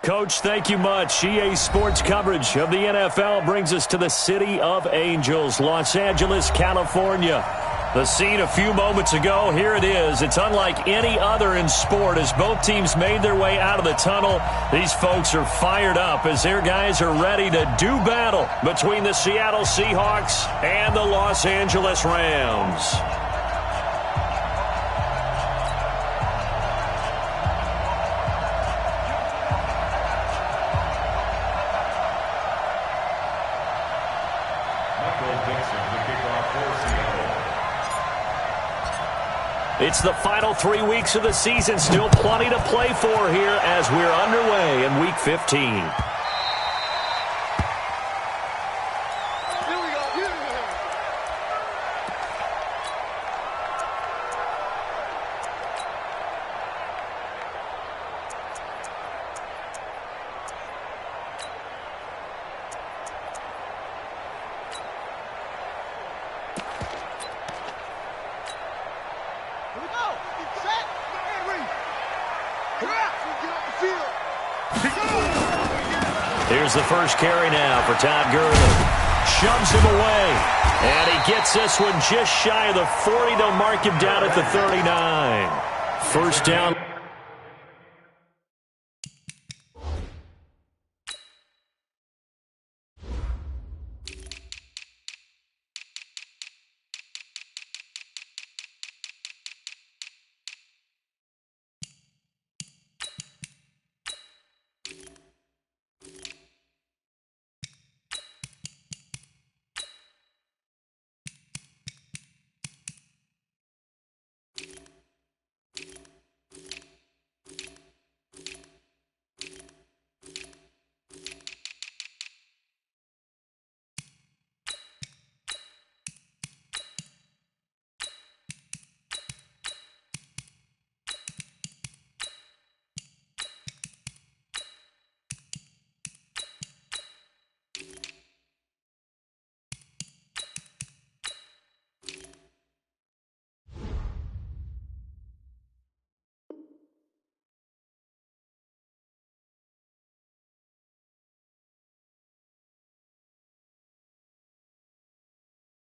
Coach, thank you much. EA Sports coverage of the NFL brings us to the City of Angels, Los Angeles, California. The scene a few moments ago, here it is. It's unlike any other in sport as both teams made their way out of the tunnel. These folks are fired up as their guys are ready to do battle between the Seattle Seahawks and the Los Angeles Rams. It's the final 3 weeks of the season. Still plenty to play for here as we're underway in Week 15. Here's the first carry now for Todd Gurley. Shoves him away. And he gets this one just shy of the 40. They'll mark him down at the 39. First down.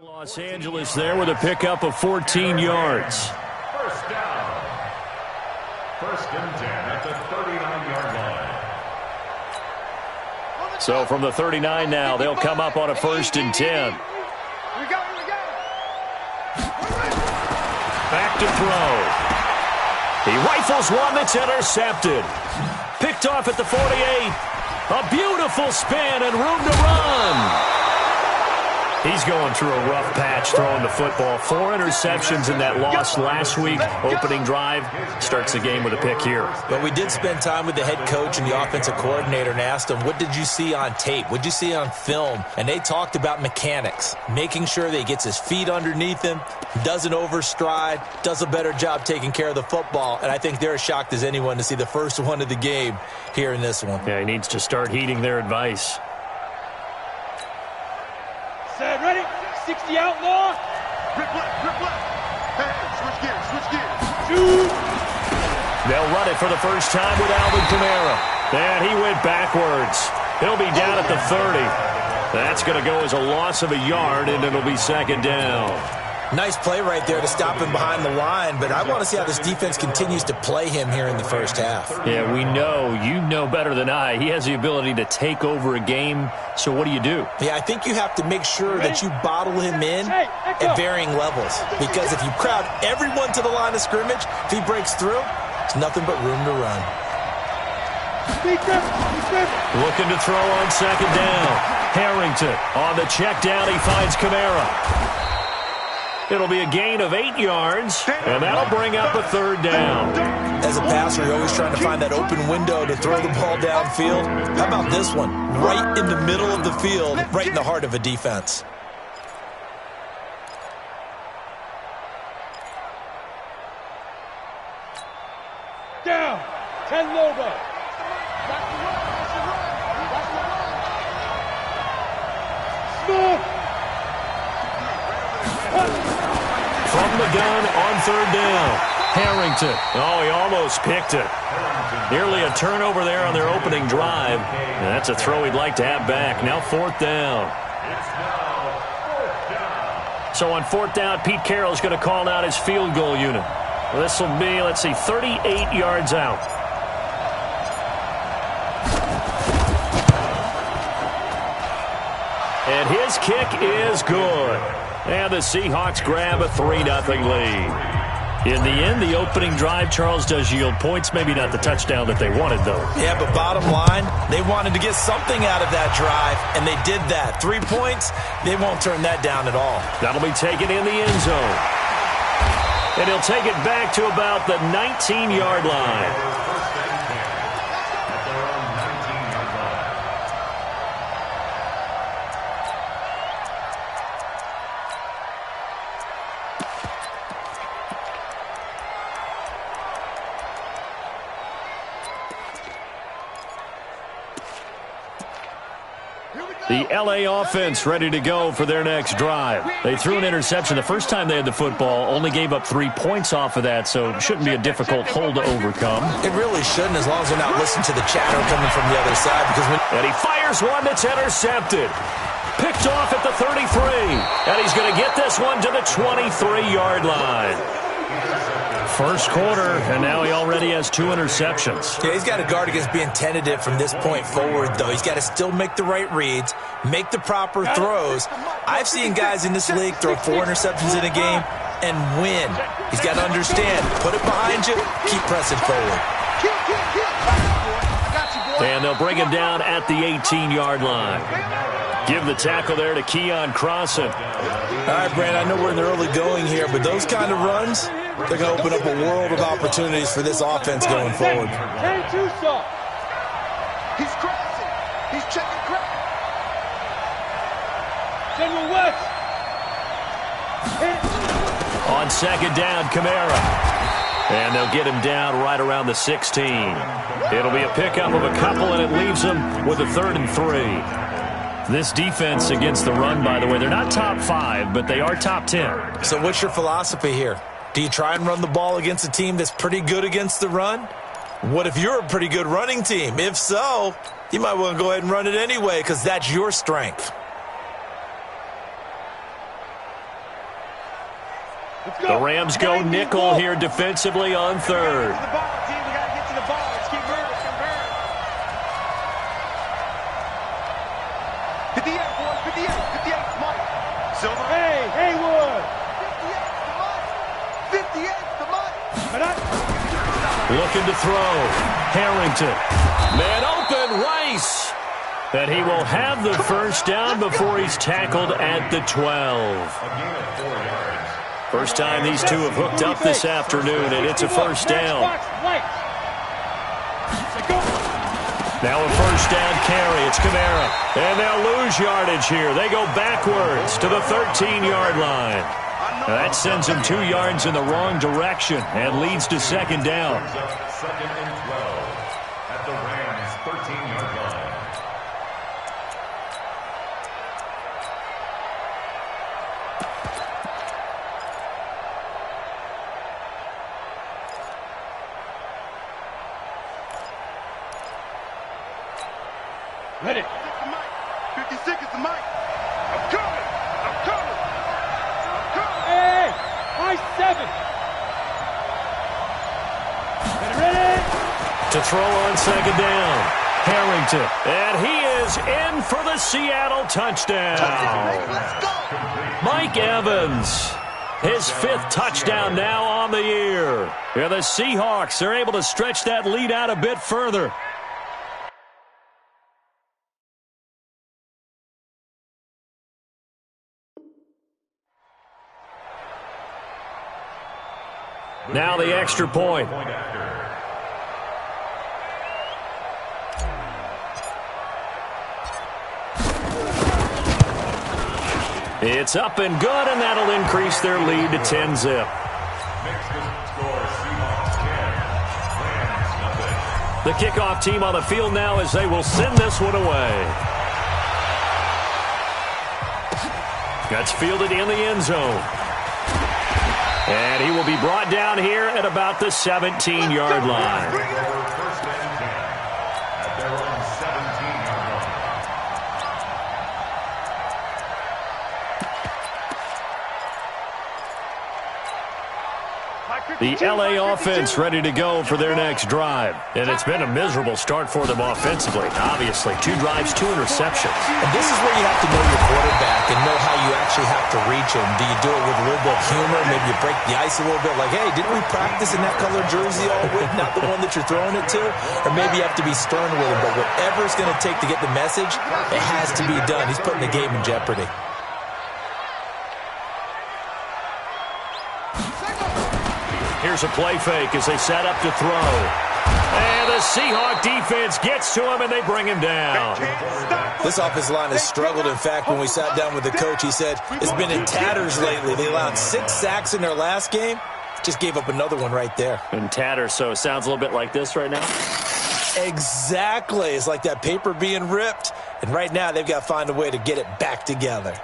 Los Angeles there with a pickup of 14 yards. First down. First and 10 at the 39-yard line. So from the 39 now, they'll come up on a first and 10. Back to throw. He rifles one that's intercepted. Picked off at the 48. A beautiful spin and room to run. He's going through a rough patch throwing the football. 4 interceptions in that loss last week. Opening drive starts the game with a pick here. But we did spend time with the head coach and the offensive coordinator and asked him, what did you see on tape? What did you see on film? And they talked about mechanics, making sure that he gets his feet underneath him, doesn't overstride, does a better job taking care of the football. And I think they're as shocked as anyone to see the first one of the game here in this one. Yeah, he needs to start heeding their advice. Ready? 60 outlaw. Grip left. Hey, switch gears. Shoot. They'll run it for the first time with Alvin Kamara. And he went backwards. He'll be down at the 30. That's going to go as a loss of a yard, and it'll be second down. Nice play right there to stop him behind the line, but I want to see how this defense continues to play him here in the first half. Yeah, we know. You know better than I. He has the ability to take over a game, so what do you do? Yeah, I think you have to make sure that you bottle him in at varying levels, because if you crowd everyone to the line of scrimmage, if he breaks through, it's nothing but room to run. Looking to throw on second down. Harrington on the check down. He finds Kamara. It'll be a gain of 8 yards, and that'll bring up a third down. As a passer, you're always trying to find that open window to throw the ball downfield. How about this one? Right in the middle of the field, right in the heart of a defense. Down. 10 Lobo. Smith. From the gun on third down. Harrington. Oh, he almost picked it. Nearly a turnover there on their opening drive. And that's a throw he'd like to have back. Now 4th down. So on 4th down, Pete Carroll's going to call out his field goal unit. This will be, let's see, 38 yards out. And his kick is good. And the Seahawks grab a 3-0 lead. In the end, the opening drive, Charles, does yield points. Maybe not the touchdown that they wanted, though. Yeah, but bottom line, they wanted to get something out of that drive, and they did that. 3 points, they won't turn that down at all. That'll be taken in the end zone. And he'll take it back to about the 19-yard line. The L.A. offense ready to go for their next drive. They threw an interception the first time they had the football, only gave up 3 points off of that, so it shouldn't be a difficult hole to overcome. It really shouldn't, as long as they're not listening to the chatter coming from the other side. And he fires one that's intercepted. Picked off at the 33. And he's going to get this one to the 23-yard line. First quarter, and now he already has 2 interceptions. Yeah, he's got to guard against being tentative from this point forward, though. He's got to still make the right reads, make the proper throws. I've seen guys in this league throw 4 interceptions in a game and win. He's got to understand, put it behind you, keep pressing forward. And they'll bring him down at the 18-yard line. Give the tackle there to Keon Crossan. All right, Brand, I know we're in the early going here, but those kind of runs, they're going to open up a world of opportunities for this offense going forward. He's crossing. He's checking crack. General West. On 2nd down, Kamara. And they'll get him down right around the 16. It'll be a pickup of a couple, and it leaves them with a 3rd and 3. This defense against the run, by the way, they're not top 5, but they are top 10. So what's your philosophy here? Do you try and run the ball against a team that's pretty good against the run? What if you're a pretty good running team? If so, you might want to go ahead and run it anyway because that's your strength. The Rams go nickel here defensively on 3rd. Looking to throw. Harrington. Man open. Rice. And he will have the first down before he's tackled at the 12. First time these two have hooked up this afternoon, and it's a first down. Now a first down carry. It's Kamara. And they'll lose yardage here. They go backwards to the 13-yard line. Now that sends him 2 yards in the wrong direction and leads to 2nd down. 2nd and 12 at the Rams' 13-yard line. Ready. 56 is the mic. I'm coming. I'm coming. I'm coming. Hey, high 7. Ready. To throw on 2nd down. Harrington. And he is in for the Seattle touchdown. Mike Evans. His 5th touchdown now on the year. Yeah, the Seahawks are able to stretch that lead out a bit further. Now the extra point. It's up and good, and that'll increase their lead to 10-zip. The kickoff team on the field now as they will send this one away. That's fielded in the end zone. And he will be brought down here at about the 17-yard line. First and 10 at their own 17-yard line. The LA offense ready to go for their next drive. And it's been a miserable start for them offensively. Obviously, 2 drives, 2 interceptions. And this is where you have to know your quarterback and know how you actually have to reach him. Do you do it with a little bit of humor? Maybe you break the ice a little bit like, hey, didn't we practice in that color jersey all week? Not the one that you're throwing it to? Or maybe you have to be stern with him. But whatever it's going to take to get the message, it has to be done. He's putting the game in jeopardy. Here's a play fake as they set up to throw. And the Seahawk defense gets to him, and they bring him down. This offensive line has struggled. In fact, when we sat down with the coach, he said it's been in tatters lately. They allowed 6 sacks in their last game. Just gave up another one right there. In tatters, so it sounds a little bit like this right now? Exactly. It's like that paper being ripped. And right now, they've got to find a way to get it back together.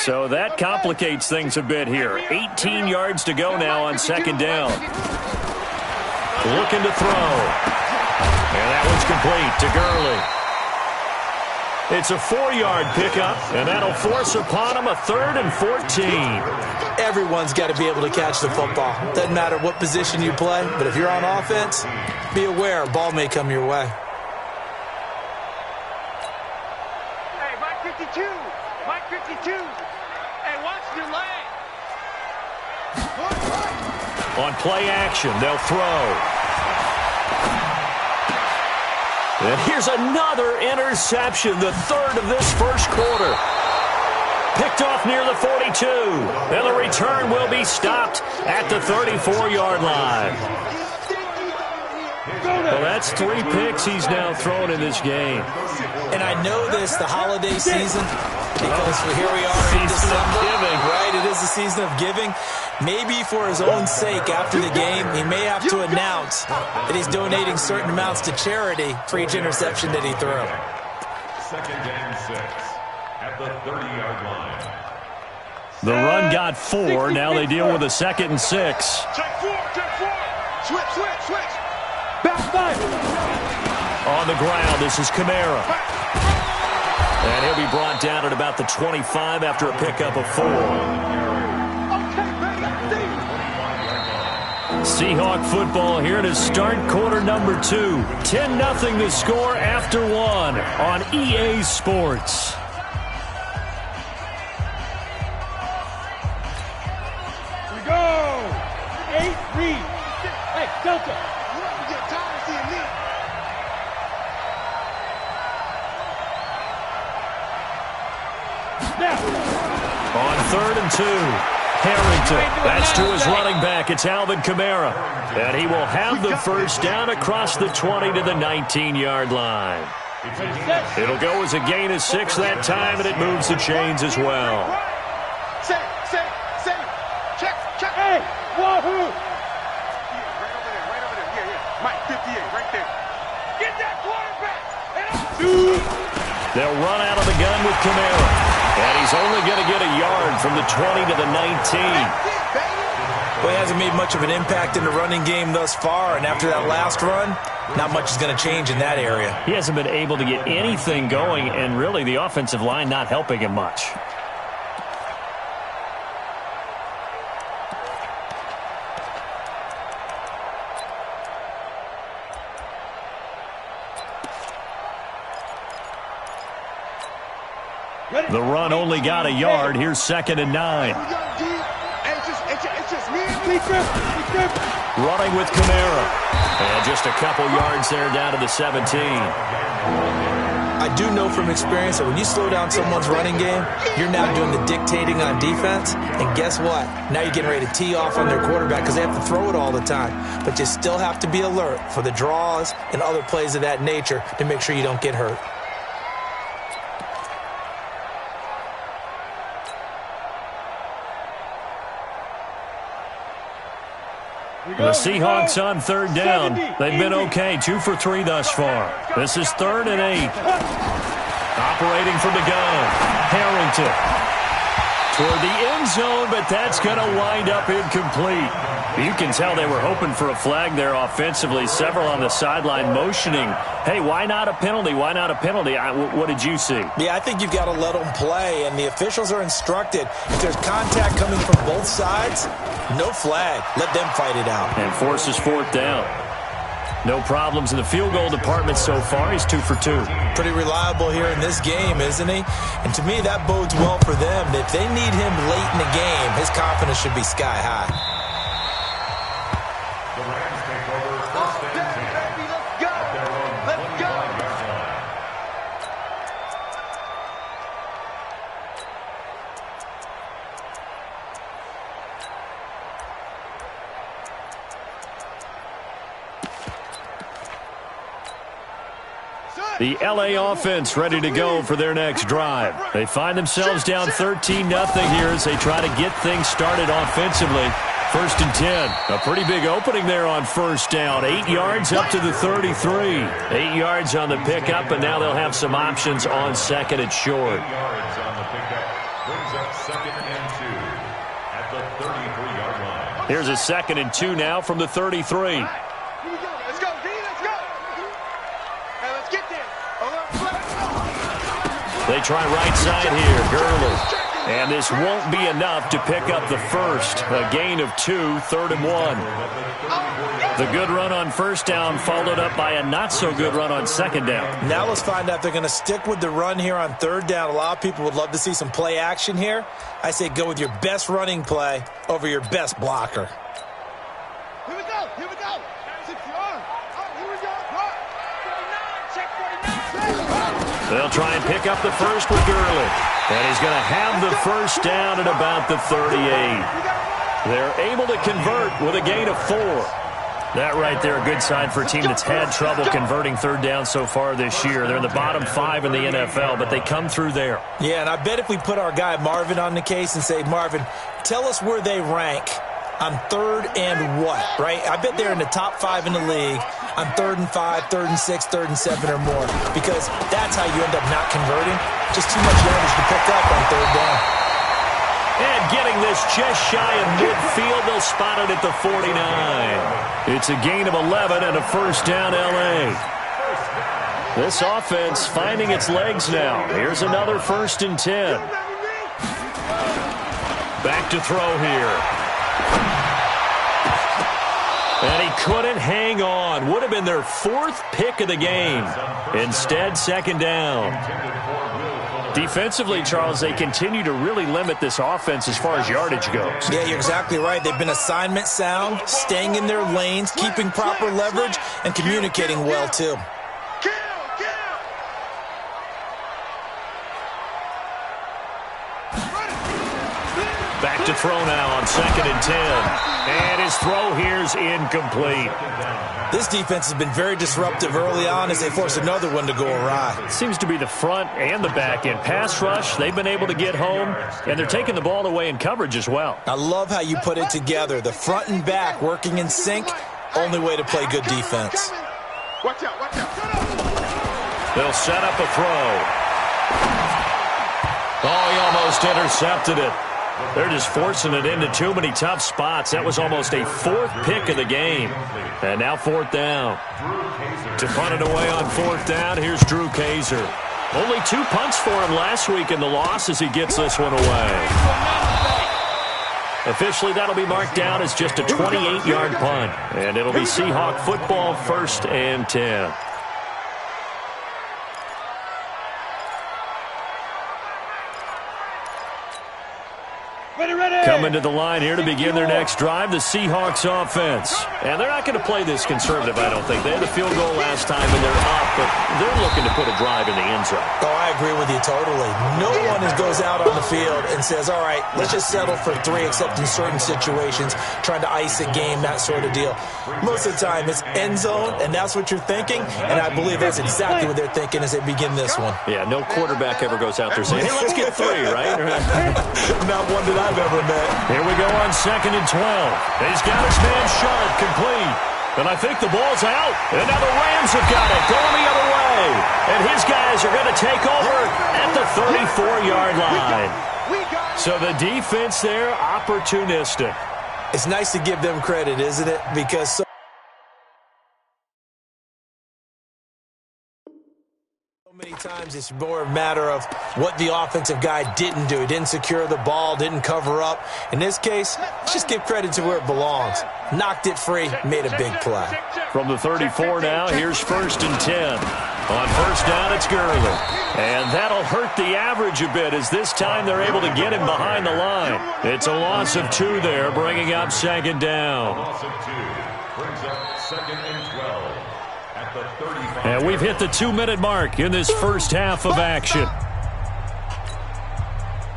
So that complicates things a bit here. 18 yards to go now on second down. Looking to throw. And that one's complete to Gurley. It's a 4-yard pickup, and that'll force upon him a 3rd and 14. Everyone's got to be able to catch the football. Doesn't matter what position you play, but if you're on offense, be aware a ball may come your way. Hey, Mike 52. Mike 52. Hey, watch your leg. On play action, they'll throw. And here's another interception, the 3rd of this first quarter. Picked off near the 42. And the return will be stopped at the 34-yard line. Well, that's 3 picks he's now thrown in this game. And I know this, the holiday season, because here we are in Season of December. giving. Right, it is the season of giving. Maybe for his own sake after the game, he may have to announce that he's donating certain amounts to charity for each interception that he threw. 2nd and 6 at the 30-yard line. The run got 4. Now they deal with a 2nd and 6. Check 4, check 4. Switch. Back 5. On the ground, this is Kamara. And he'll be brought down at about the 25 after a pickup of 4. Seahawk football here to start quarter number 2. 10-0 the score after 1 on EA Sports. Here we go. 8 read. Hey, Delta. You get tired of seeing me. Now. On 3rd and 2. Harrington, that's to his running back. It's Alvin Kamara. And he will have the first down across the 20 to the 19-yard line. It'll go as a gain of 6 that time, and it moves the chains as well. Say. Check. Hey, Wahoo. Right over there. Yeah. Mike 58, right there. Get that quarterback. They'll run out of the gun with Kamara. And he's only going to get a yard from the 20 to the 19. Well, he hasn't made much of an impact in the running game thus far, and after that last run, not much is going to change in that area. He hasn't been able to get anything going, and really the offensive line not helping him much. The run only got a yard. Here's 2nd and 9. Running with Kamara. And just a couple yards there down to the 17. I do know from experience that when you slow down someone's running game, you're now doing the dictating on defense. And guess what? Now you're getting ready to tee off on their quarterback because they have to throw it all the time. But you still have to be alert for the draws and other plays of that nature to make sure you don't get hurt. The Seahawks on 3rd down. They've been okay, 2 for 3 thus far. This is 3rd and 8. Operating from the gun, Harrington. Toward the end zone, but that's going to wind up incomplete. You can tell they were hoping for a flag there offensively. Several on the sideline motioning, hey, why not a penalty? Why not a penalty? What did you see? Yeah, I think you've got to let them play, and the officials are instructed. If there's contact coming from both sides, no flag. Let them fight it out. And forces fourth down. No problems in the field goal department so far. He's 2 for 2. Pretty reliable here in this game, isn't he? And to me, that bodes well for them. If they need him late in the game, his confidence should be sky high. The Rams take over first and 10. Let's go! Let's go! The L.A. offense ready to go for their next drive. They find themselves down 13-0 here as they try to get things started offensively. First and 10. A pretty big opening there on first down. 8 yards up to the 33. 8 yards on the pickup, and now they'll have some options on second and short. 8 yards on the pickup. Brings up second and 2 at the 33-yard line. Here's a second and 2 now from the 33. Let's go, D, let's go! Hey, let's get there! They try right side here. Gurley. And this won't be enough to pick up the first. A gain of 2, 3rd and 1. The good run on first down followed up by a not-so-good run on second down. Now let's find out if they're going to stick with the run here on third down. A lot of people would love to see some play action here. I say go with your best running play over your best blocker. Here we go, here we go! Here we go! Check 49! They'll try and pick up the first with Gurley. And he's going to have the first down at about the 38. They're able to convert with a gain of 4. That right there, a good sign for a team that's had trouble converting third down so far this year. They're in the bottom 5 in the NFL, but they come through there. Yeah, and I bet if we put our guy Marvin on the case and say, Marvin, tell us where they rank on third and what, right? I bet they're in the top 5 in the league on 3rd and 5, 3rd and 6, 3rd and 7 or more, because that's how you end up not converting. Just too much yardage to pick up on third down. And getting this just shy of midfield, they'll spot it at the 49. It's a gain of 11 and a first down L.A. This offense finding its legs now. Here's another first and 10. Back to throw here. And he couldn't hang on. Would have been their 4th pick of the game. Instead, second down. Defensively, Charles, they continue to really limit this offense as far as yardage goes. Yeah, you're exactly right. They've been assignment sound, staying in their lanes, keeping proper leverage, and communicating well, too. Back to throw now on second and 10. And his throw here's incomplete. This defense has been very disruptive early on as they force another one to go awry. Seems to be the front and the back end. Pass rush, they've been able to get home, and they're taking the ball away in coverage as well. I love how you put it together. The front and back working in sync, only way to play good defense. Watch out, watch out. They'll set up a throw. Oh, he almost intercepted it. They're just forcing it into too many tough spots. That was almost a 4th pick of the game. And now 4th down. To punt it away on 4th down, here's Drew Kaiser. Only 2 punts for him last week in the loss as he gets this one away. Officially, that'll be marked down as just a 28-yard punt. And it'll be Seahawk football, 1st and 10. Coming to the line here to begin their next drive, the Seahawks offense. And they're not going to play this conservative, I don't think. They had a field goal last time, and they're up, but they're looking to put a drive in the end zone. Oh, I agree with you totally. No one goes out on the field and says, all right, let's just settle for 3, except in certain situations, trying to ice a game, that sort of deal. Most of the time, it's end zone, and that's what you're thinking, and I believe that's exactly what they're thinking as they begin this one. Yeah, no quarterback ever goes out there saying, hey, let's get 3, right? Not one that I've ever met. Here we go on 2nd and 12. He's got his man Sharp complete. And I think the ball's out. And now the Rams have got it, going the other way. And his guys are going to take over at the 34-yard line. So the defense there, opportunistic. It's nice to give them credit, isn't it? Because so many times it's more a matter of what the offensive guy didn't do. He didn't secure the ball, didn't cover up. In this case, let's just give credit to where it belongs. Knocked it free, made a big play. From the 34 now, here's 1st and 10. On 1st down, it's Gurley. And that'll hurt the average a bit as this time they're able to get him behind the line. It's a loss of 2 there, bringing up 2nd down. Loss of 2 brings up 2nd and 12 at the 35. And we've hit the 2-minute mark in this first half of action.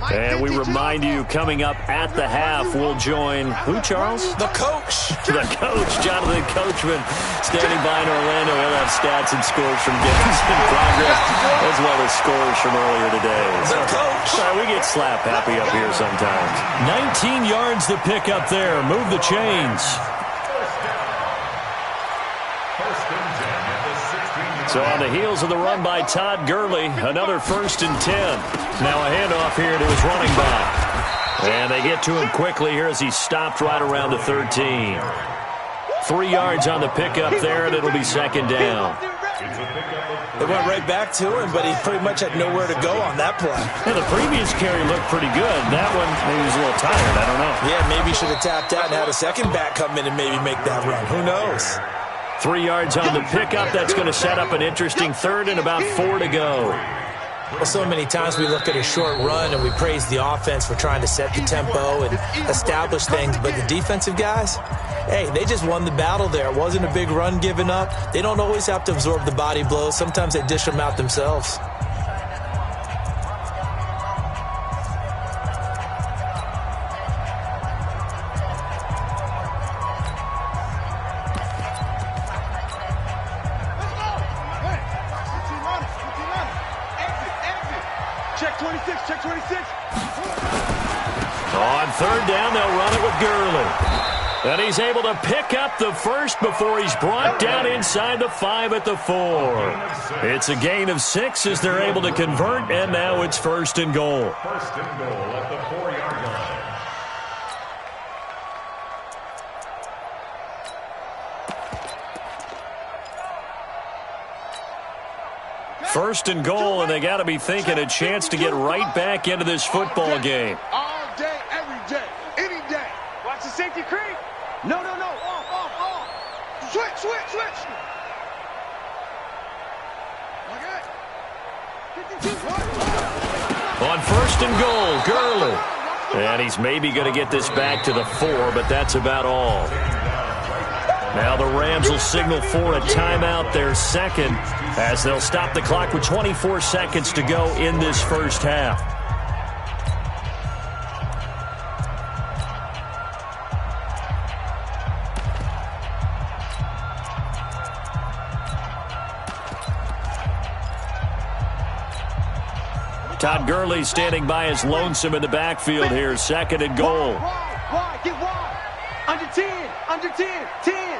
And we remind you, coming up at the half, we'll join who, Charles? The coach. The coach, Jonathan Coachman, standing by in Orlando. He'll have stats and scores from games in progress, as well as scores from earlier today. The coach. Sorry, we get slap happy up here sometimes. 19 yards to pick up there. Move the chains. So on the heels of the run by Todd Gurley, another 1st and 10. Now a handoff here to his running back. And they get to him quickly here as he stopped right around the 13. 3 yards on the pickup there, and it'll be 2nd down. They went right back to him, but he pretty much had nowhere to go on that play. Yeah, the previous carry looked pretty good. That one, maybe he was a little tired. I don't know. Yeah, maybe he should have tapped out and had a second back come in and maybe make that run. Who knows? 3 yards on the pickup. That's going to set up an interesting 3rd and about 4 to go. Well, so many times we look at a short run and we praise the offense for trying to set the tempo and establish things, but the defensive guys, hey, they just won the battle there. It wasn't a big run given up. They don't always have to absorb the body blows. Sometimes they dish them out themselves. Check 26, check 26. On 3rd down, they'll run it with Gurley. And he's able to pick up the 1st before he's brought down inside the 5 at the 4. It's a gain of 6 as they're able to convert, and now it's 1st and goal. 1st and goal at the 4-yard line. 1st and goal, and they got to be thinking a chance to get right back into this football game. All day, every day, any day. Watch the safety creep. No. Off. Switch. Okay. 52. On 1st and goal, Gurley. And he's maybe going to get this back to the 4, but that's about all. Now the Rams will signal for a timeout, their 2nd, as they'll stop the clock with 24 seconds to go in this first half. Todd Gurley standing by as lonesome in the backfield here, 2nd and goal. Wide, get wide. Under 10, 10.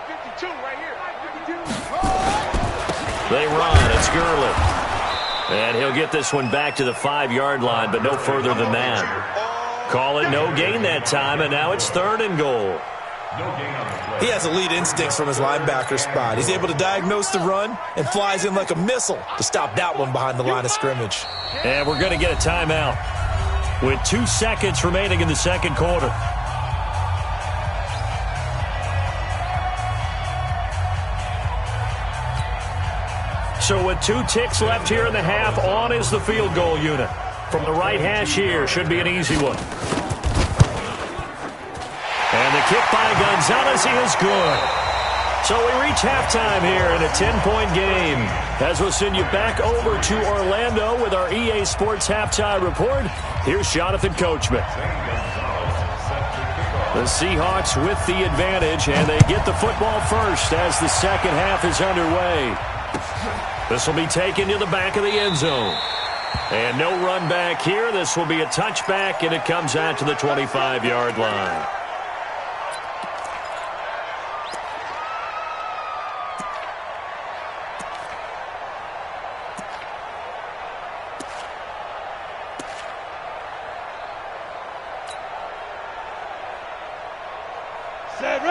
52 right here. 52. They run. It's Gurley. And he'll get this one back to the 5-yard line, but no further than that. Call it no gain that time, and now it's 3rd and goal. He has elite instincts from his linebacker spot. He's able to diagnose the run and flies in like a missile to stop that one behind the line of scrimmage. And we're going to get a timeout with 2 seconds remaining in the 2nd quarter. So with 2 ticks left here in the half, on is the field goal unit. From the right hash here, should be an easy one. And the kick by Gonzalez is good. So we reach halftime here in a 10-point game. As we'll send you back over to Orlando with our EA Sports Halftime Report, here's Jonathan Coachman. The Seahawks with the advantage, and they get the football first as the second half is underway. This will be taken to the back of the end zone. And no run back here. This will be a touchback, and it comes out to the 25-yard line.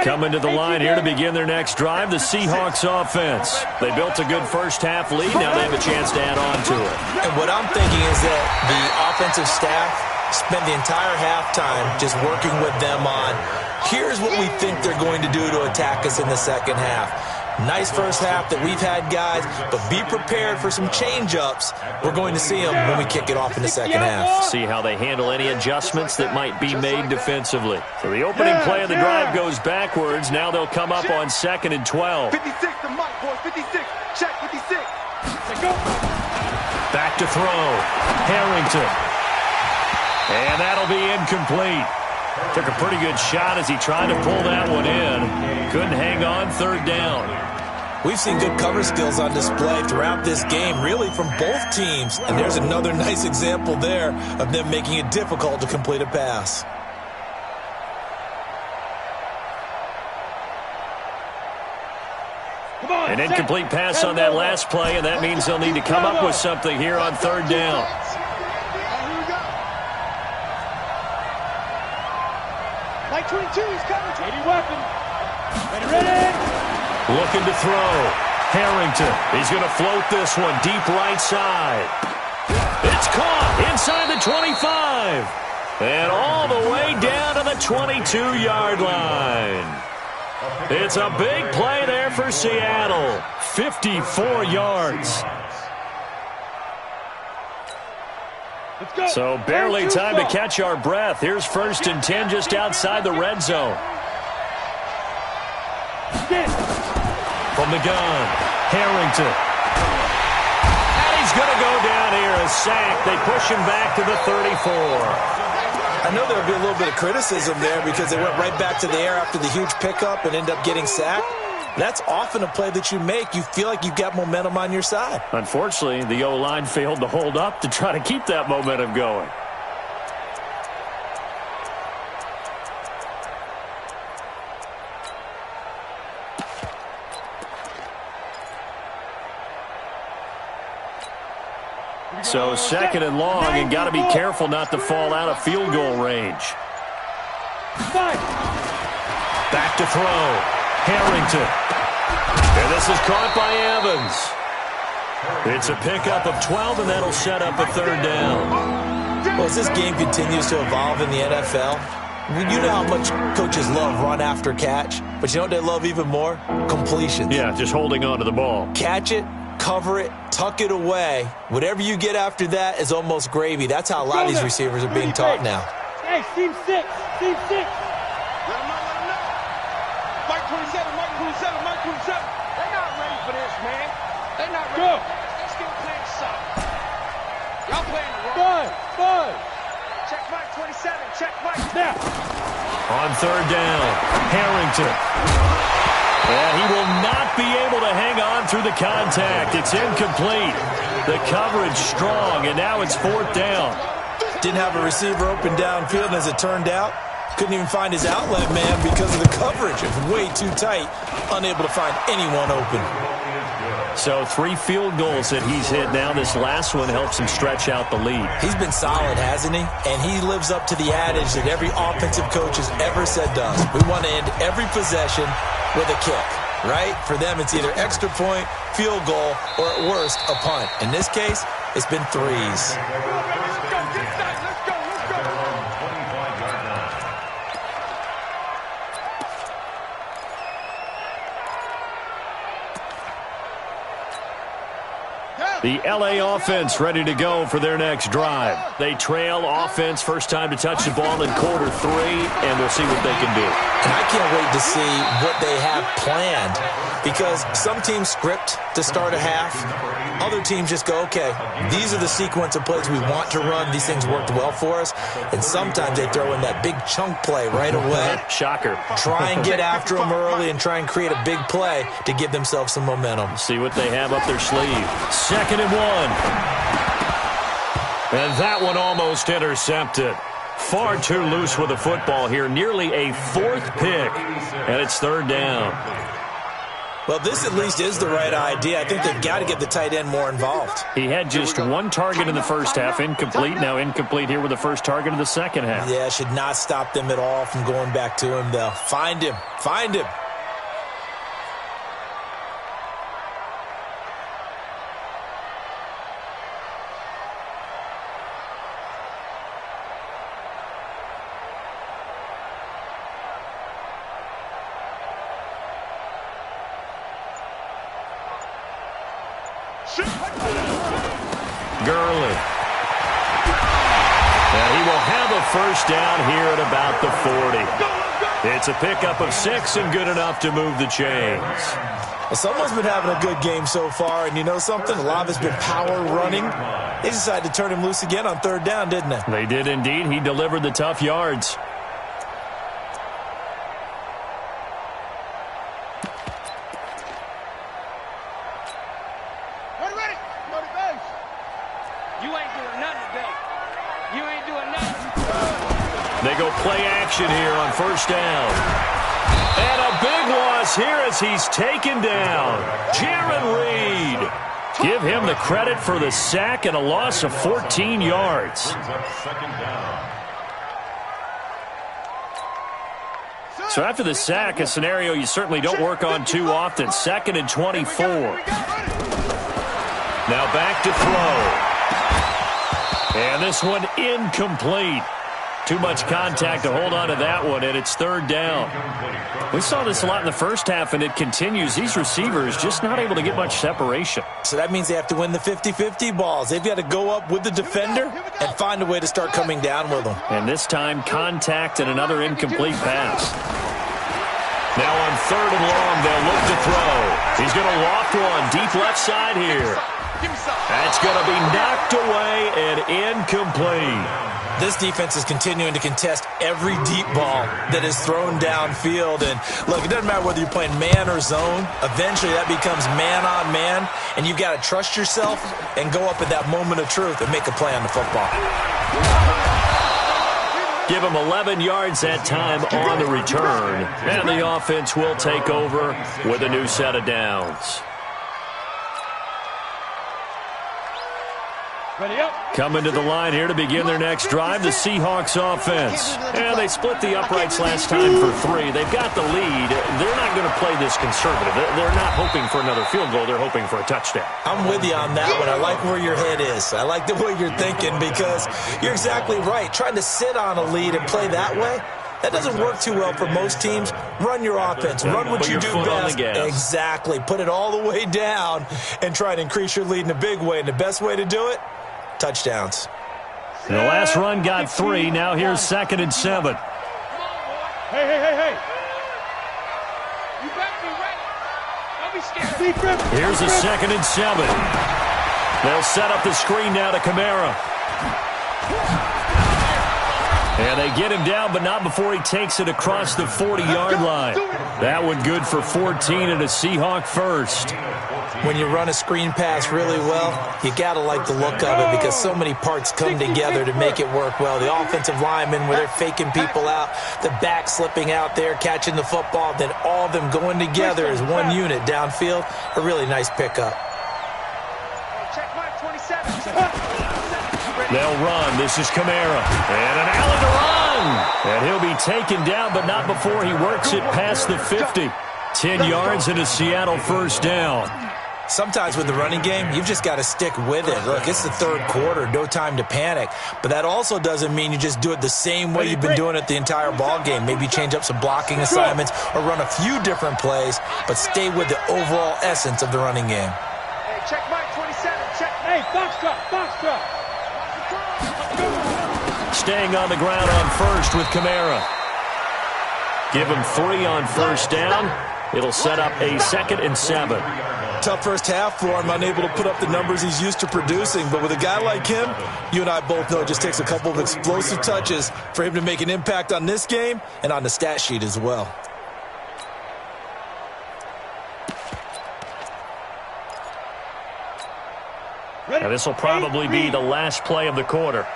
Coming to the line here to begin their next drive, the Seahawks offense. They built a good first-half lead. Now they have a chance to add on to it. And what I'm thinking is that the offensive staff spent the entire halftime just working with them on, here's what we think they're going to do to attack us in the second half. Nice first half that we've had, guys, but be prepared for some change-ups. We're going to see them when we kick it off in the second half. See how they handle any adjustments that might be made defensively. So the opening play of the drive goes backwards. Now they'll come up on 2nd and 12. 56, the mic, boys. 56. Check 56. Back to throw. Harrington. And that'll be incomplete. Took a pretty good shot as he tried to pull that one in. Couldn't hang on, 3rd down. We've seen good cover skills on display throughout this game, really from both teams. And there's another nice example there of them making it difficult to complete a pass. An incomplete pass on that last play, and that means they'll need to come up with something here on 3rd down. Like 22, he's coming. 80 weapon. Ready. Looking to throw. Harrington. He's going to float this one deep right side. It's caught inside the 25. And all the way down to the 22-yard line. It's a big play there for Seattle. 54 yards. So barely time to catch our breath. Here's 1st and 10 just outside the red zone. From the gun, Harrington. And he's going to go down here, a sack. They push him back to the 34. I know there'll be a little bit of criticism there because they went right back to the air after the huge pickup and end up getting sacked. That's often a play that you make. You feel like you've got momentum on your side. Unfortunately, the O-line failed to hold up to try to keep that momentum going. So 2nd and long, and got to be careful not to fall out of field goal range. Back to throw. Harrington. And this is caught by Evans. It's a pickup of 12, and that'll set up a 3rd down. Well, as this game continues to evolve in the NFL, you know how much coaches love run after catch, but you know what they love even more? Completions. Yeah, just holding on to the ball. Catch it, cover it, tuck it away. Whatever you get after that is almost gravy. That's how a lot of these receivers are being taught now. Hey, team 6. Team 6. Let him know. Mike 27, Mike 27, Mike 27. They're not ready for this, man. They're not ready. They're still playing soft. Y'all playing the wrong. Five. Check Mike 27. Check Mike. Now. On 3rd down, Harrington. And he will not be able to hang on through the contact. It's incomplete. The coverage strong, and now it's 4th down. Didn't have a receiver open downfield, and as it turned out, couldn't even find his outlet man because of the coverage. It was way too tight, unable to find anyone open. So 3 field goals that he's hit now. This last one helps him stretch out the lead. He's been solid, hasn't he? And he lives up to the adage that every offensive coach has ever said does. We want to end every possession with a kick, right? For them, it's either extra point, field goal, or at worst, a punt. In this case, it's been 3s. Yeah. The LA offense ready to go for their next drive. They trail offense, first time to touch the ball in quarter 3, and we'll see what they can do. And I can't wait to see what they have planned, because some teams script to start a half. Other teams just go, okay, these are the sequence of plays we want to run. These things worked well for us. And sometimes they throw in that big chunk play right away. Shocker. Try and get after them early and try and create a big play to give themselves some momentum. See what they have up their sleeve. 2nd and 1. And that one almost intercepted. Far too loose with the football here. Nearly a 4th pick. And it's 3rd down. Well, this at least is the right idea. I think they've got to get the tight end more involved. He had just 1 target in the first half, incomplete. Now incomplete here with the first target of the second half. Yeah, should not stop them at all from going back to him, though. Find him. Find him. Gurley. And he will have a first down here at about the 40. It's a pickup of 6 and good enough to move the chains. Well, someone's been having a good game so far, and you know something? A lot of it's been power running. They decided to turn him loose again on 3rd down, didn't they? They did indeed. He delivered the tough yards. They go play action here on 1st down. And a big loss here as he's taken down. Jaron Reed. Give him the credit for the sack and a loss of 14 yards. So after the sack, a scenario you certainly don't work on too often. 2nd and 24. Now back to throw. And this one incomplete. Too much contact to hold on to that one, and it's 3rd down. We saw this a lot in the first half, and it continues. These receivers just not able to get much separation. So that means they have to win the 50-50 balls. They've got to go up with the defender and find a way to start coming down with them. And this time, contact and another incomplete pass. Now on 3rd and long, they'll look to throw. He's going to loft one deep left side here. That's going to be knocked away and incomplete. This defense is continuing to contest every deep ball that is thrown downfield. And, look, it doesn't matter whether you're playing man or zone. Eventually, that becomes man-on-man, and you've got to trust yourself and go up at that moment of truth and make a play on the football. Give him 11 yards that time on the return. And the offense will take over with a new set of downs. Coming to the line here to begin their next drive, the Seahawks offense. And they split the uprights last time for 3. They've got the lead. They're not going to play this conservative. They're not hoping for another field goal. They're hoping for a touchdown. I'm with you on that one. I like where your head is. I like the way you're thinking, because you're exactly right. Trying to sit on a lead and play that way, that doesn't work too well for most teams. Run your offense. Run what you do best. Exactly. Put it all the way down and try to increase your lead in a big way. And the best way to do it, touchdowns. The last run got 3. Now here's 2nd and 7. Hey. You better be ready. Don't be scared. Here's a 2nd and 7. They'll set up the screen now to Kamara. And they get him down, but not before he takes it across the 40-yard line. That one good for 14 and a Seahawk first. When you run a screen pass really well, you got to like the look of it, because so many parts come together to make it work well. The offensive linemen, where they're faking people out, the back slipping out there, catching the football, then all of them going together as one unit downfield. A really nice pickup. Check mark 27. They'll run. This is Kamara. And an Allen to run. And he'll be taken down, but not before he works it past the 50. 10 yards and a Seattle first down. Sometimes with the running game, you've just got to stick with it. Look, it's the 3rd quarter, no time to panic. But that also doesn't mean you just do it the same way you've been doing it the entire ball game. Maybe change up some blocking assignments or run a few different plays, but stay with the overall essence of the running game. Hey, check mark 27. Check Hey, box drop. Staying on the ground on first with Kamara. Give him 3 on first down. It'll set up a 2nd and 7. Tough first half for him, unable to put up the numbers he's used to producing. But with a guy like him, you and I both know it just takes a couple of explosive touches for him to make an impact on this game and on the stat sheet as well. Now this will probably be the last play of the quarter.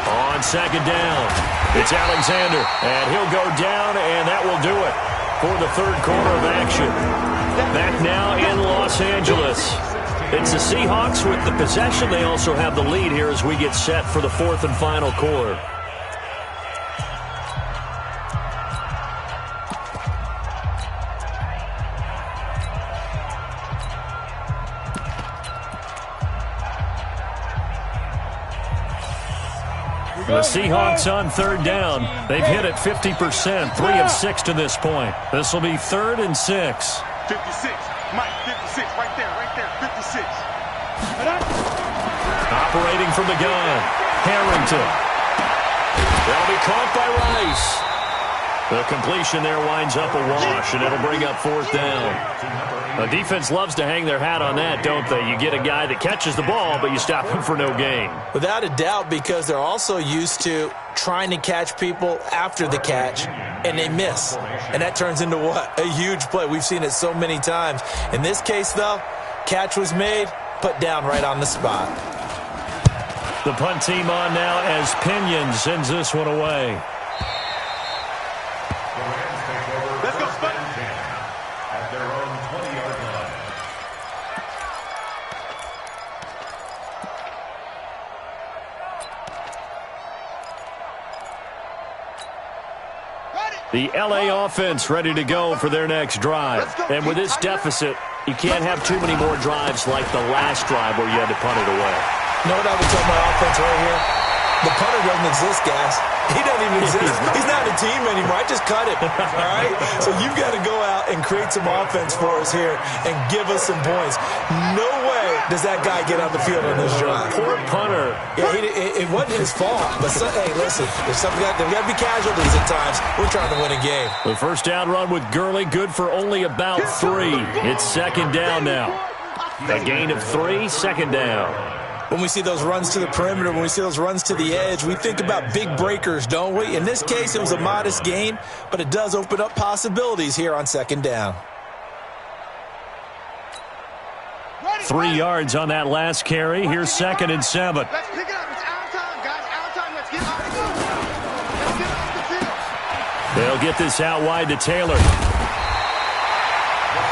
On 2nd down, it's Alexander, and he'll go down, and that will do it for the 3rd quarter of action. Back now in Los Angeles. It's the Seahawks with the possession. They also have the lead here as we get set for the 4th and final quarter. The Seahawks on 3rd down. They've hit it 50%, 3 of 6 to this point. This will be 3rd and 6. 56, Mike, 56, right there, 56. Operating from the gun, Harrington. That'll be caught by Rice. The completion there winds up a wash, and it'll bring up 4th down. The defense loves to hang their hat on that, don't they? You get a guy that catches the ball, but you stop him for no gain. Without a doubt, because they're also used to trying to catch people after the catch, and they miss. And that turns into what? A huge play. We've seen it so many times. In this case, though, catch was made, put down right on the spot. The punt team on now as Pinion sends this one away. Let's go, Spike. At their own 20-yard line. The LA offense ready to go for their next drive. And with this deficit, you can't have too many more drives like the last drive where you had to punt it away. You know what I would tell my offense right here? The punter doesn't exist, guys. He doesn't even exist. He's not a team anymore. I just cut him, all right? So you've got to go out and create some offense for us here and give us some points. No way does that guy get on the field on this drive. Poor punter. Yeah, it wasn't his fault. But, hey, listen, there's got to be casualties at times. We're trying to win a game. The first down run with Gurley, good for only about 3. It's 2nd down now. A gain of 3, 2nd down. When we see those runs to the perimeter, when we see those runs to the edge, we think about big breakers, don't we? In this case, it was a modest gain, but it does open up possibilities here on 2nd down. 3 yards on that last carry. Here's 2nd and 7. Let's pick it up. It's our time, guys. Our time. Let's get off the field. Let's get off the field. They'll get this out wide to Taylor.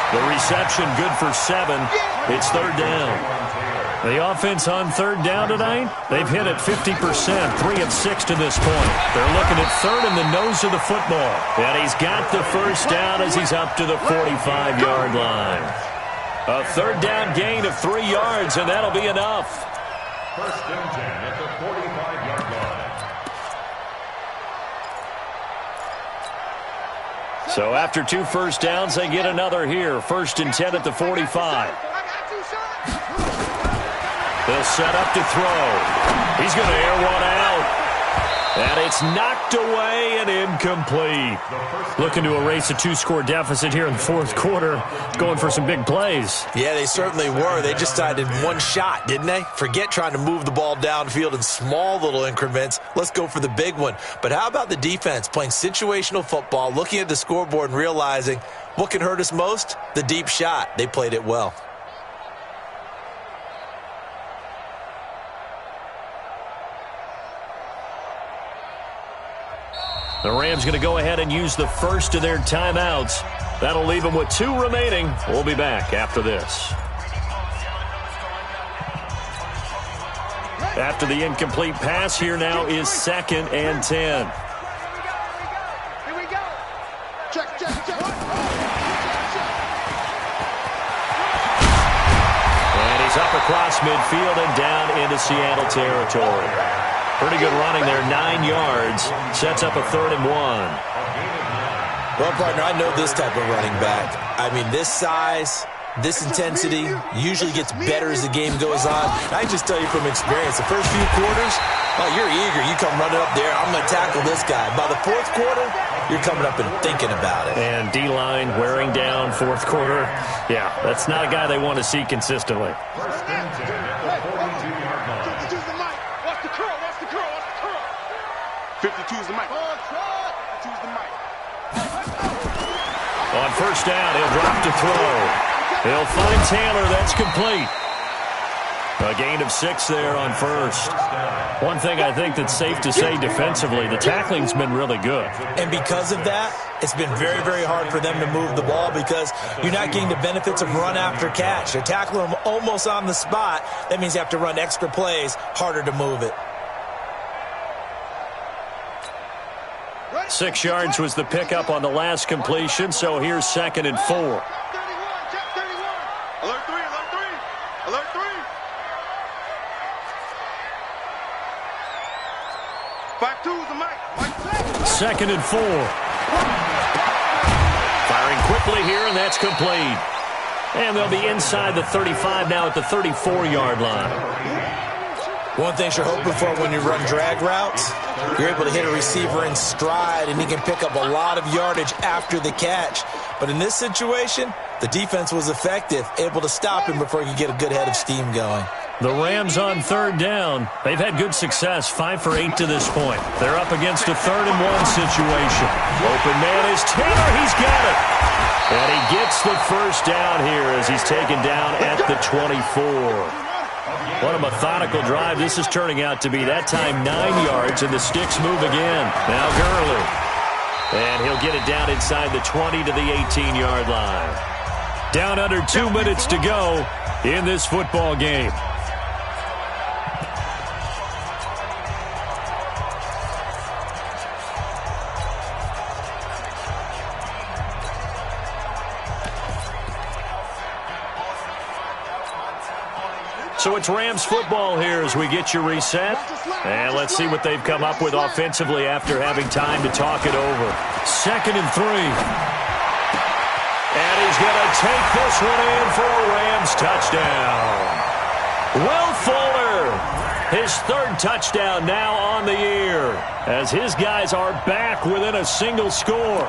The reception good for 7. It's 3rd down. The offense on 3rd down tonight, they've hit it 50%, 3 of 6 to this point. They're looking at 3rd in the nose of the football. And he's got the first down as he's up to the 45-yard line. A 3rd down gain of 3 yards, and that'll be enough. 1st and 10 at the 45-yard line. So after 2 first downs, they get another here. 1st and 10 at the 45. They'll set up to throw. He's going to air one out. And it's knocked away and incomplete. Looking to erase a 2-score deficit here in the 4th quarter. Going for some big plays. Yeah, they certainly were. They just decided one shot, didn't they? Forget trying to move the ball downfield in small little increments. Let's go for the big one. But how about the defense playing situational football, looking at the scoreboard and realizing what can hurt us most? The deep shot. They played it well. The Rams going to go ahead and use the first of their timeouts. That'll leave them with 2 remaining. We'll be back after this. After the incomplete pass, here now is 2nd and 10. Here we go. Check. And he's up across midfield and down into Seattle territory. Pretty good running there, 9 yards. Sets up a 3rd and 1. Well, partner, I know this type of running back. I mean, this size, This intensity usually gets better as the game goes on. I can just tell you from experience, the first few quarters, oh, you're eager. You come running up there, I'm going to tackle this guy. By the fourth quarter, you're coming up and thinking about it. And D-line wearing down fourth quarter. Yeah, that's not a guy they want to see consistently. 52's the mic. 52's the mic. On first down, he'll drop to throw. He'll find Taylor. That's complete. A gain of 6 there on first. One thing I think that's safe to say defensively, the tackling's been really good. And because of that, it's been very, very hard for them to move the ball because you're not getting the benefits of run after catch. They're tackling them almost on the spot. That means you have to run extra plays, harder to move it. 6 yards was the pickup on the last completion, so here's 2nd and 4. Alert 3, alert 3, alert 3. 52's the mic. 2nd and 4. Firing quickly here, and that's complete. And they'll be inside the 35 now at the 34-yard line. One thing you're hoping for when you run drag routes, you're able to hit a receiver in stride, and he can pick up a lot of yardage after the catch. But in this situation, the defense was effective, able to stop him before he could get a good head of steam going. The Rams on 3rd down. They've had good success, 5 for 8 to this point. They're up against a 3rd and 1 situation. Open man is Taylor. He's got it. And he gets the first down here as he's taken down at the 24. What a methodical drive this is turning out to be. That time 9 yards, and the sticks move again. Now Gurley. And he'll get it down inside the 20 to the 18-yard line. Down under 2 minutes to go in this football game. So it's Rams football here as we get you reset. And let's see what they've come up with offensively after having time to talk it over. 2nd and 3. And he's going to take this one in for a Rams touchdown. Will Fuller, his 3rd touchdown now on the year, as his guys are back within a single score.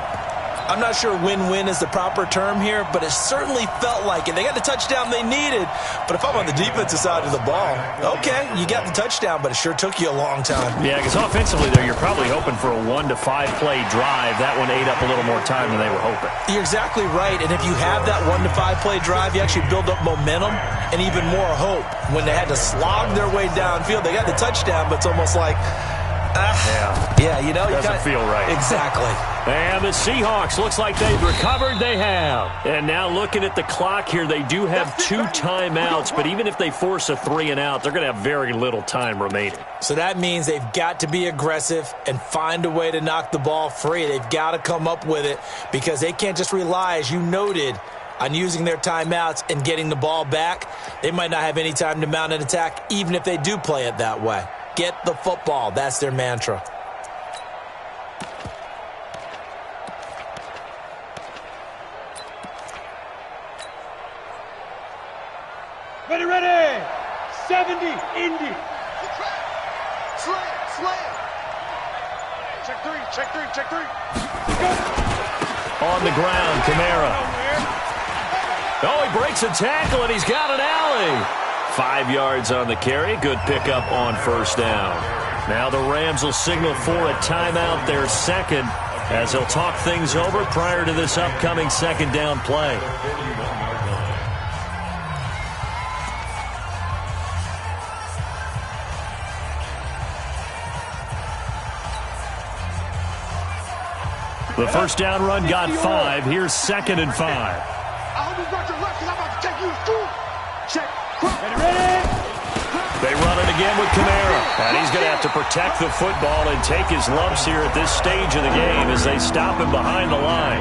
I'm not sure win-win is the proper term here, but it certainly felt like it. They got the touchdown they needed, but if I'm on the defensive side of the ball, okay, you got the touchdown, but it sure took you a long time. Yeah, because offensively there, you're probably hoping for a 1 to 5 play drive. That one ate up a little more time than they were hoping. You're exactly right, and if you have that 1 to 5 play drive, you actually build up momentum and even more hope. When they had to slog their way downfield, they got the touchdown, but it's almost like, yeah, you know, doesn't feel right. Exactly. And the Seahawks, looks like they've recovered. They have. And now looking at the clock here, they do have 2 timeouts, but even if they force a 3 and out, they're going to have very little time remaining. So that means they've got to be aggressive and find a way to knock the ball free. They've got to come up with it because they can't just rely, as you noted, on using their timeouts and getting the ball back. They might not have any time to mount an attack, even if they do play it that way. Get the football. That's their mantra. Ready. 70, Indy. Slam. Check 3. On the ground, Kamara. Oh, he breaks a tackle, and he's got an alley. 5 yards on the carry. Good pickup on first down. Now the Rams will signal for a timeout, their 2nd, as they'll talk things over prior to this upcoming 2nd down play. The first down run got 5. Here's 2nd and 5. I hope you got your left, because I'm about to take you to check. Ready. They run it again with Kamara. And he's going to have to protect the football and take his lumps here at this stage of the game as they stop him behind the line.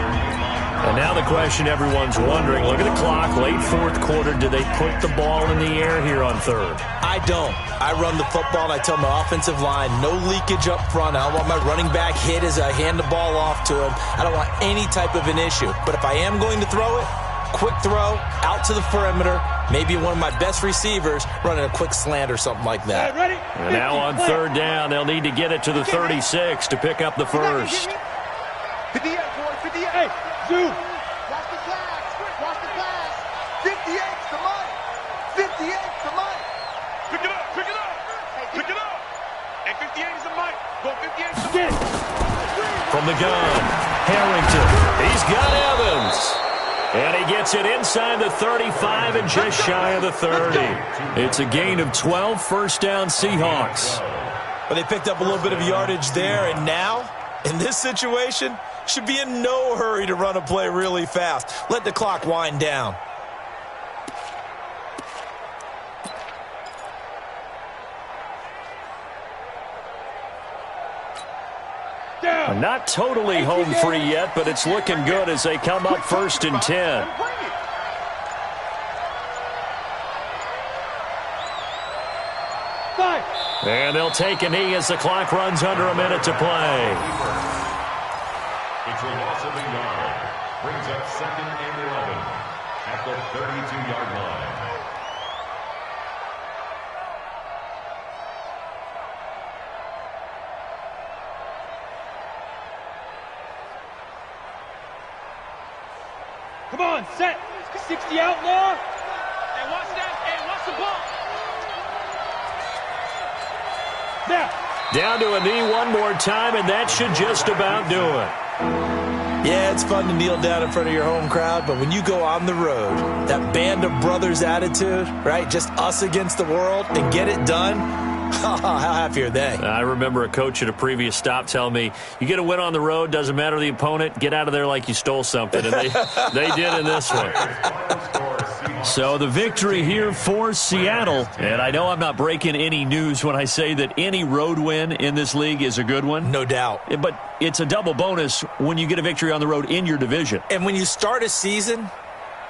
And now the question everyone's wondering, look at the clock, late 4th quarter, do they put the ball in the air here on 3rd? I don't. I run the football, and I tell my offensive line, no leakage up front. I don't want my running back hit as I hand the ball off to him. I don't want any type of an issue. But if I am going to throw it, Quick throw, out to the perimeter, maybe one of my best receivers running a quick slant or something like that. Ready? And now on third down, they'll need to get it to the 36 to pick up the first. 58, boy, 58. Hey, zoom. Watch the flash. Watch the flash. 58's the money. 58's the money. Pick it up. Pick it up. Pick it up. And 58 is the money. Go 58 is the money. From the gun, Harrington. He's got Evans. And he gets it inside the 35 and just shy of the 30. It's a gain of 12, first down Seahawks. Well, they picked up a little bit of yardage there, and now, in this situation, should be in no hurry to run a play really fast. Let the clock wind down. Not totally home free yet, but it's looking good as they come up first and 10. And they'll take a knee as the clock runs under a minute to play. It's a loss of a yard. Brings up second and 11 at the 32-yard line. Come on, set. 60 outlaw. Hey, watch that. Hey, watch the ball. Now. Down to a knee one more time, and that should just about do it. Yeah, it's fun to kneel down in front of your home crowd, but when you go on the road, that band of brothers attitude, right, just us against the world, and get it done, how happy are they? I remember a coach at a previous stop telling me, you get a win on the road, doesn't matter the opponent, get out of there like you stole something, and they did in this one. So the victory here for Seattle, and I know I'm not breaking any news when I say that any road win in this league is a good one. No doubt. But it's a double bonus when you get a victory on the road in your division. And when you start a season,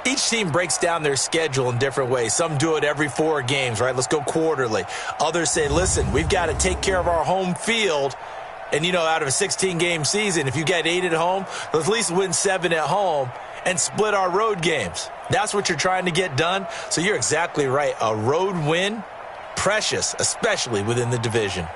each team breaks down their schedule in different ways. Some do it every 4 games, right? Let's go quarterly. Others say, listen, we've got to take care of our home field. And, you know, out of a 16-game season, if you get 8 at home, let's at least win 7 at home and split our road games. That's what you're trying to get done. So you're exactly right. A road win, precious, especially within the division.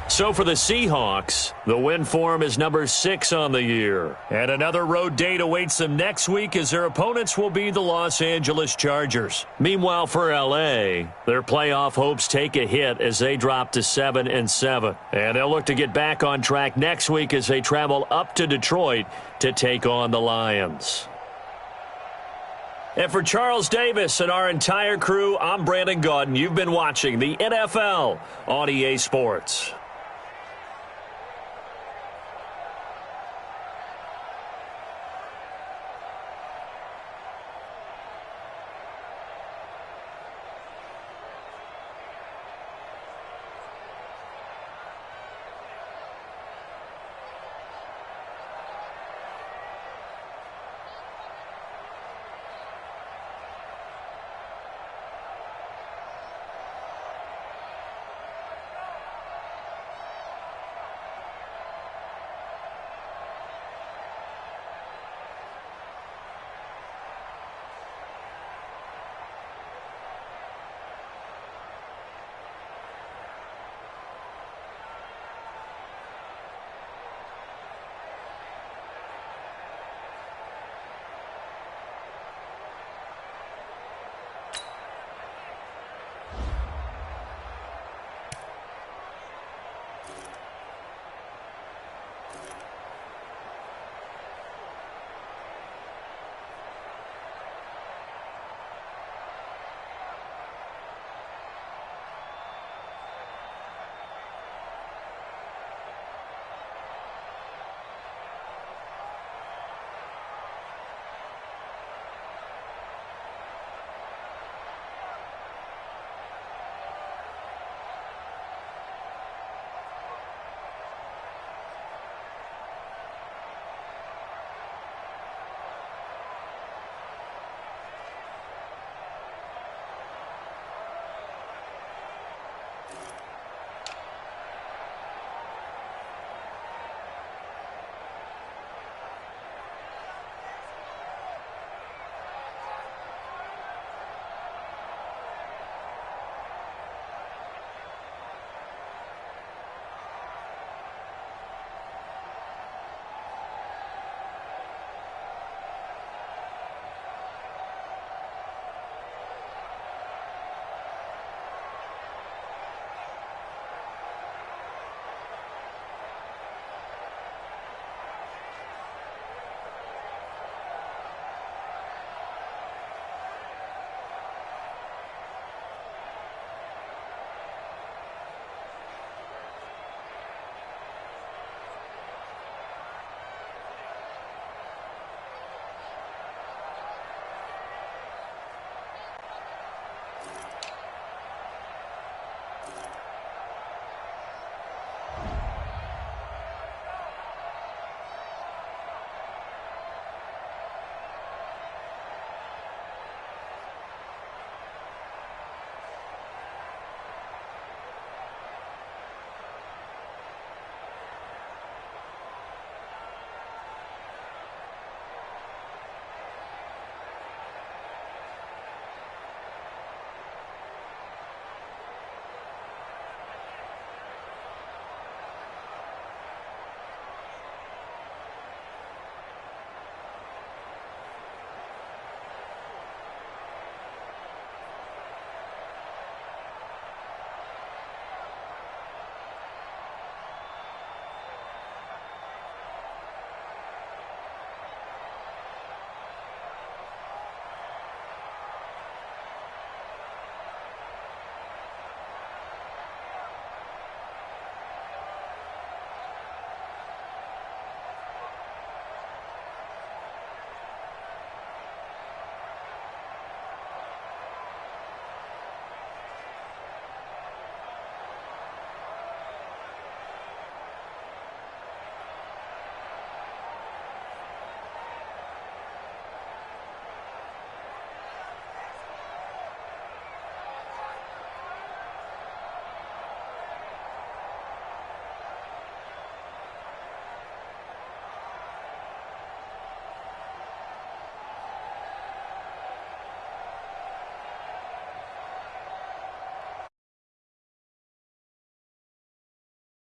So for the Seahawks, the win form is number 6 on the year. And another road date awaits them next week as their opponents will be the Los Angeles Chargers. Meanwhile, for L.A., their playoff hopes take a hit as they drop to 7-7. And they'll look to get back on track next week as they travel up to Detroit to take on the Lions. And for Charles Davis and our entire crew, I'm Brandon Gaudin. You've been watching the NFL on EA Sports.